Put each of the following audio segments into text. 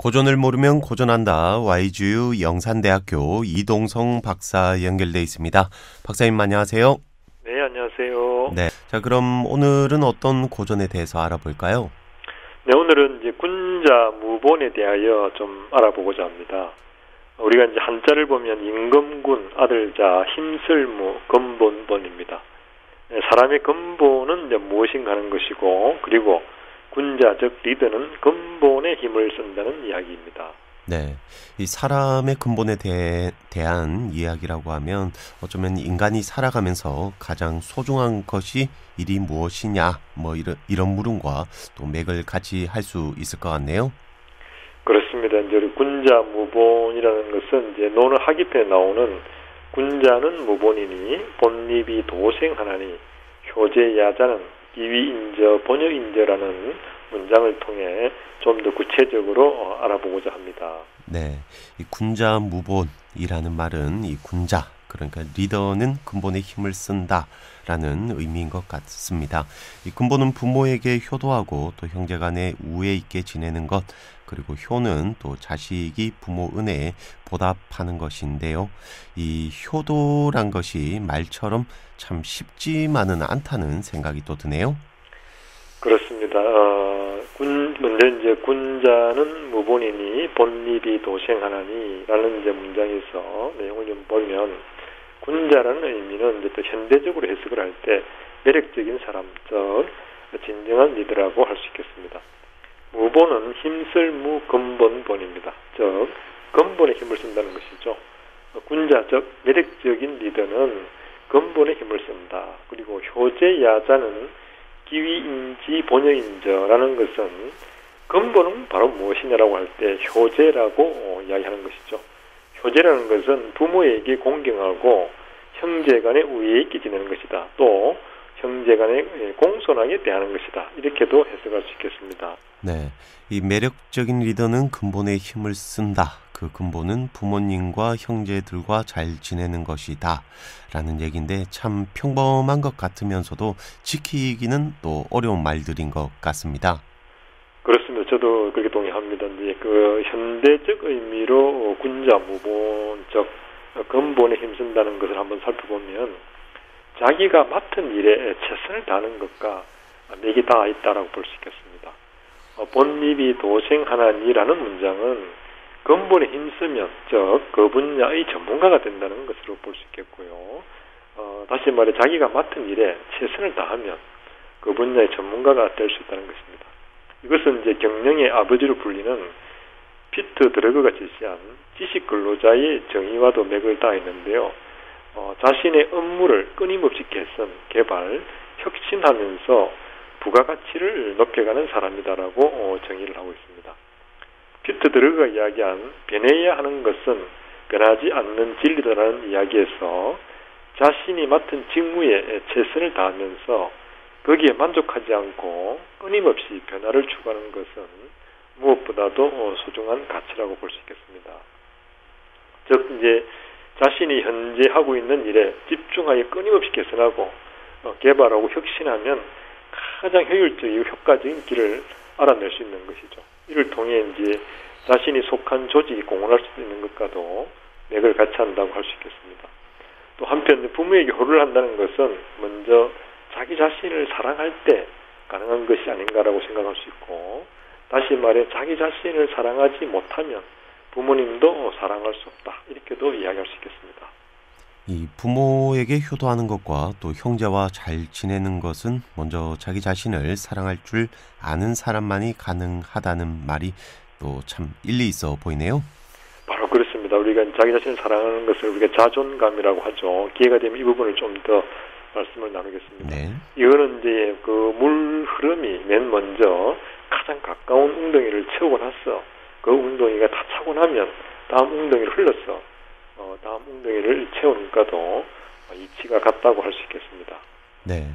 고전을 모르면 고전한다. YGU 영산대학교 이동성 박사 연결돼 있습니다. 박사님 안녕하세요. 네, 안녕하세요. 네, 자 그럼 오늘은 어떤 고전에 대해서 알아볼까요? 네, 오늘은 이제 군자 무본에 대하여 좀 알아보고자 합니다. 우리가 이제 한자를 보면 임금군, 아들자, 힘쓸무, 근본본입니다. 네, 사람의 근본은 이제 무엇인가 하는 것이고, 그리고 군자 즉 리더는 근본의 힘을 쓴다는 이야기입니다. 네, 이 사람의 근본에 대한 이야기라고 하면 어쩌면 인간이 살아가면서 가장 소중한 것이 일이 무엇이냐, 뭐 이런 물음과 또 맥을 같이 할 수 있을 것 같네요. 그렇습니다. 이제 우리 군자 무본이라는 것은 이제 논어 하기편에 나오는 군자는 무본이니 본립이 도생하나니 효제야자는 기위인저 번역인저라는 문장을 통해 좀 더 구체적으로 알아보고자 합니다. 네, 이 군자 무본이라는 말은 이 군자, 그러니까 리더는 근본의 힘을 쓴다라는 의미인 것 같습니다. 이 근본은 부모에게 효도하고 또 형제간에 우애 있게 지내는 것, 그리고 효는 또 자식이 부모 은혜에 보답하는 것인데요. 이 효도란 것이 말처럼 참 쉽지만은 않다는 생각이 또 드네요. 그렇습니다. 먼저 이제 군자는 무본이니 본립이 도생하나니라는 이제 문장에서 내용을 좀 보면 군자라는 의미는 이제 또 현대적으로 해석을 할 때 매력적인 사람, 즉 진정한 리더라고 할 수 있겠습니다. 무본은 힘쓸 무 근본본입니다. 즉 근본의 힘을 쓴다는 것이죠. 군자 즉 매력적인 리더는 근본의 힘을 쓴다. 그리고 효제야자는 기위인지 본역인저라는 것은 근본은 바로 무엇이냐라고 할 때 효제라고 이야기하는 것이죠. 효제라는 것은 부모에게 공경하고 형제간에 우애 있게 지내는 것이다. 또 형제간에 공손하게 대하는 것이다. 이렇게도 해석할 수 있겠습니다. 네, 이 매력적인 리더는 근본의 힘을 쓴다. 그 근본은 부모님과 형제들과 잘 지내는 것이다 라는 얘기인데 참 평범한 것 같으면서도 지키기는 또 어려운 말들인 것 같습니다. 그렇습니다. 저도 그렇게 동의합니다. 이제 그 현대적 의미로 군자 무본적 근본에 힘쓴다는 것을 한번 살펴보면 자기가 맡은 일에 최선을 다하는 것과 맥이 닿아 있다라고 볼 수 있겠습니다. 본립이 도생하나니라는 문장은 근본에 힘쓰면 즉 그 분야의 전문가가 된다는 것으로 볼 수 있겠고요. 다시 말해 자기가 맡은 일에 최선을 다하면 그 분야의 전문가가 될 수 있다는 것입니다. 이것은 이제 경영의 아버지로 불리는 피트 드러그가 제시한 지식 근로자의 정의와도 맥을 닿아 있는데요. 자신의 업무를 끊임없이 개선, 개발, 혁신하면서 부가가치를 높여가는 사람이다라고 정의를 하고 있습니다. 피트 드러그가 이야기한 변해야 하는 것은 변하지 않는 진리다라는 이야기에서 자신이 맡은 직무에 최선을 다하면서 거기에 만족하지 않고 끊임없이 변화를 추구하는 것은 무엇보다도 소중한 가치라고 볼 수 있겠습니다. 즉 이제 자신이 현재 하고 있는 일에 집중하여 끊임없이 개선하고 개발하고 혁신하면 가장 효율적이고 효과적인 길을 알아낼 수 있는 것이죠. 이를 통해 이제 자신이 속한 조직이 공헌할 수 있는 것과도 맥을 같이 한다고 할 수 있겠습니다. 또 한편 부모에게 효를 한다는 것은 먼저 자기 자신을 사랑할 때 가능한 것이 아닌가라고 생각할 수 있고, 다시 말해 자기 자신을 사랑하지 못하면 부모님도 사랑할 수 없다. 이렇게도 이야기할 수 있겠습니다. 이 부모에게 효도하는 것과 또 형제와 잘 지내는 것은 먼저 자기 자신을 사랑할 줄 아는 사람만이 가능하다는 말이 또 참 일리 있어 보이네요. 바로 그렇습니다. 우리가 자기 자신을 사랑하는 것을 우리가 자존감이라고 하죠. 기회가 되면 이 부분을 좀 더 말씀을 나누겠습니다. 네. 이거는 이제 그 물 흐름이 맨 먼저 가장 가까운 웅덩이를 채우고 나서 그 웅덩이가 다 차고 나면 다음 웅덩이를 흘렀어. 다음 웅덩이를 채우니까도 이치가 같다고 할 수 있겠습니다. 네,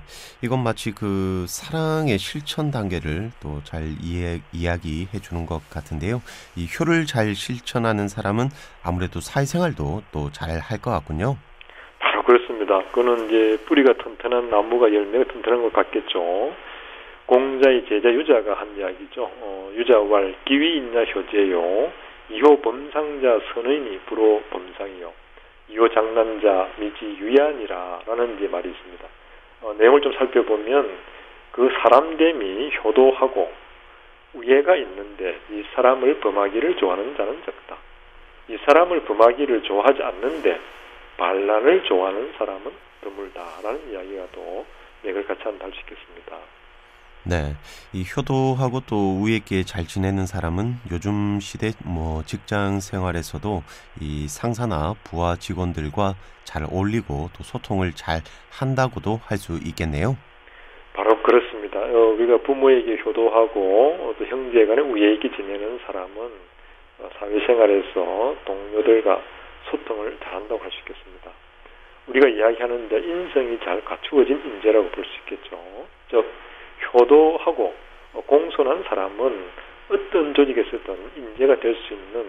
이건 마치 그 사랑의 실천 단계를 또 잘 이야기해 주는 것 같은데요. 이 효를 잘 실천하는 사람은 아무래도 사회생활도 또 잘 할 것 같군요. 바로 그렇습니다. 그거는 이제 뿌리가 튼튼한 나무가 열매가 튼튼한 것 같겠죠. 공자의 제자 유자가 한 이야기죠. 유자왈 기위 있냐 효제요. 이호 범상자 선의니 불호 범상이요. 이호 장난자 미지 유야니라 라는 이제 말이 있습니다. 내용을 좀 살펴보면 그 사람됨이 효도하고 우애가 있는데 이 사람을 범하기를 좋아하는 자는 적다. 이 사람을 범하기를 좋아하지 않는데 반란을 좋아하는 사람은 드물다라는 이야기가 또 맥을 같이 한다 할 수 있겠습니다. 네, 이 효도하고 또 우애 있게 잘 지내는 사람은 요즘 시대 직장 생활에서도 이 상사나 부하 직원들과 잘 어울리고 또 소통을 잘 한다고도 할 수 있겠네요. 바로 그렇습니다. 우리가 부모에게 효도하고 또 형제간에 우애 있게 지내는 사람은 사회생활에서 동료들과 소통을 잘한다고 할 수 있겠습니다. 우리가 이야기하는데 인성이 잘 갖추어진 인재라고 볼 수 있겠죠. 즉 효도하고 공손한 사람은 어떤 조직에서든 인재가 될 수 있는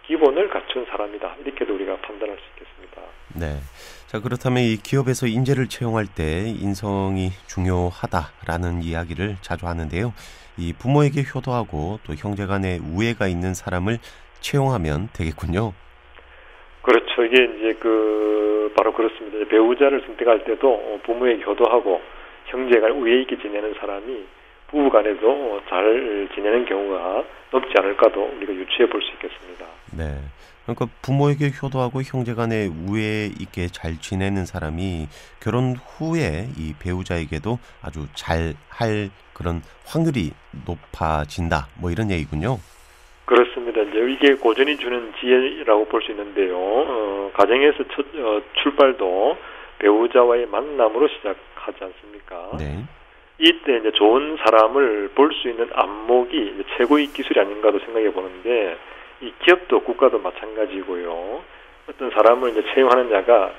기본을 갖춘 사람이다. 이렇게도 우리가 판단할 수 있겠습니다. 네. 자, 그렇다면 이 기업에서 인재를 채용할 때 인성이 중요하다라는 이야기를 자주 하는데요. 이 부모에게 효도하고 또 형제간에 우애가 있는 사람을 채용하면 되겠군요. 그렇죠. 이게 이제 바로 그렇습니다. 배우자를 선택할 때도 부모에게 효도하고 형제간 우애 있게 지내는 사람이 부부간에도 잘 지내는 경우가 높지 않을까도 우리가 유추해 볼 수 있겠습니다. 네. 그러니까 부모에게 효도하고 형제간에 우애 있게 잘 지내는 사람이 결혼 후에 이 배우자에게도 아주 잘할 그런 확률이 높아진다. 이런 얘기군요. 그렇습니다. 이제 이게 고전이 주는 지혜라고 볼 수 있는데요. 가정에서 출발도 배우자와의 만남으로 시작하지 않습니까? 네. 이때 이제 좋은 사람을 볼 수 있는 안목이 최고의 기술이 아닌가도 생각해 보는데, 이 기업도 국가도 마찬가지고요. 어떤 사람을 이제 채용하는 자가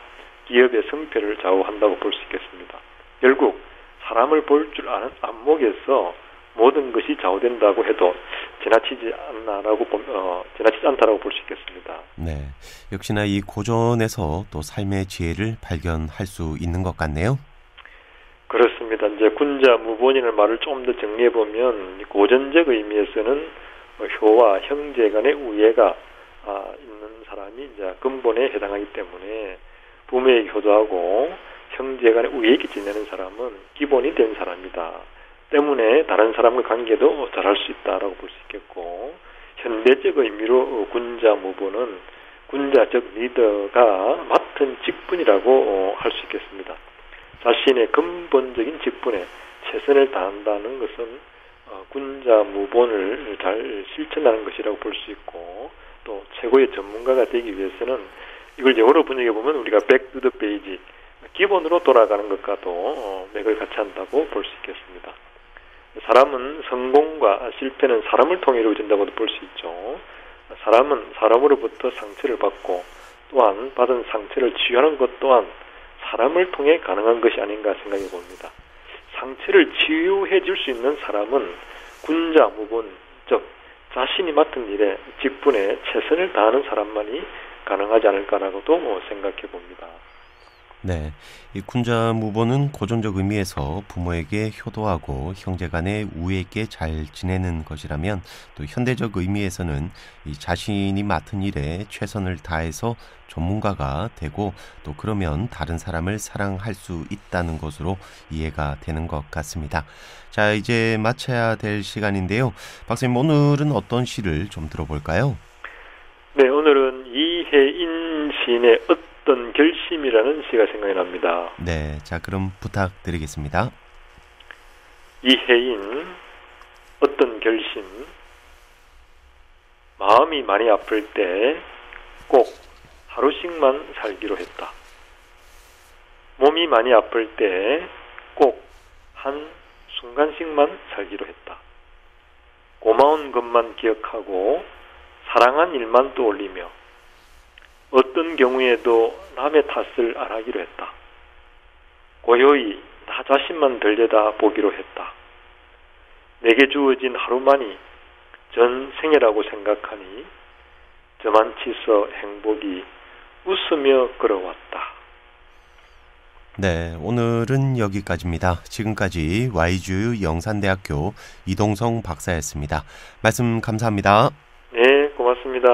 기업의 성패를 좌우한다고 볼 수 있겠습니다. 결국 사람을 볼 줄 아는 안목에서 모든 것이 좌우된다고 해도 지나치지 않다라고 볼 수 있겠습니다. 네, 역시나 이 고전에서 또 삶의 지혜를 발견할 수 있는 것 같네요. 그렇습니다. 이제 군자 무본이라는 말을 좀 더 정리해 보면 고전적 의미에서는 효와 형제 간의 우애가 있는 사람이 이제 근본에 해당하기 때문에 부모에게 효도하고 형제 간의 우애 있게 지내는 사람은 기본이 된 사람이다. 때문에 다른 사람과 관계도 잘할 수 있다라고 볼 수 있겠고, 현대적 의미로 군자 무보는 군자적 리더가 맡은 직분이라고 할 수 있겠습니다. 자신의 근본적인 직분에 최선을 다한다는 것은 군자 무본을 잘 실천하는 것이라고 볼 수 있고, 또 최고의 전문가가 되기 위해서는 이걸 영어로 번역해 보면 우리가 back to the basic, 기본으로 돌아가는 것과도 맥을 같이 한다고 볼 수 있겠습니다. 사람은 성공과 실패는 사람을 통해 이루어진다고도 볼 수 있죠. 사람은 사람으로부터 상처를 받고 또한 받은 상처를 치유하는 것 또한 사람을 통해 가능한 것이 아닌가 생각해 봅니다. 상처를 치유해 줄 수 있는 사람은 군자 무본, 즉 자신이 맡은 일에 직분에 최선을 다하는 사람만이 가능하지 않을까라고도 생각해 봅니다. 네, 이 군자 무보는 고전적 의미에서 부모에게 효도하고 형제간에 우애 있게 잘 지내는 것이라면, 또 현대적 의미에서는 이 자신이 맡은 일에 최선을 다해서 전문가가 되고 또 그러면 다른 사람을 사랑할 수 있다는 것으로 이해가 되는 것 같습니다. 자, 이제 마쳐야 될 시간인데요. 박사님, 오늘은 어떤 시를 좀 들어볼까요? 네, 오늘은 이혜인 시인의 어떤 결심이라는 시가 생각이 납니다. 네, 자 그럼 부탁드리겠습니다. 이혜인, 어떤 결심. 마음이 많이 아플 때 꼭 하루씩만 살기로 했다. 몸이 많이 아플 때 꼭 한 순간씩만 살기로 했다. 고마운 것만 기억하고 사랑한 일만 떠올리며 어떤 경우에도 남의 탓을 안 하기로 했다. 고요히 나 자신만 들여다 보기로 했다. 내게 주어진 하루만이 전 생애라고 생각하니 저만치서 행복이 웃으며 걸어왔다. 네, 오늘은 여기까지입니다. 지금까지 YGU 영산대학교 이동성 박사였습니다. 말씀 감사합니다. 네, 고맙습니다.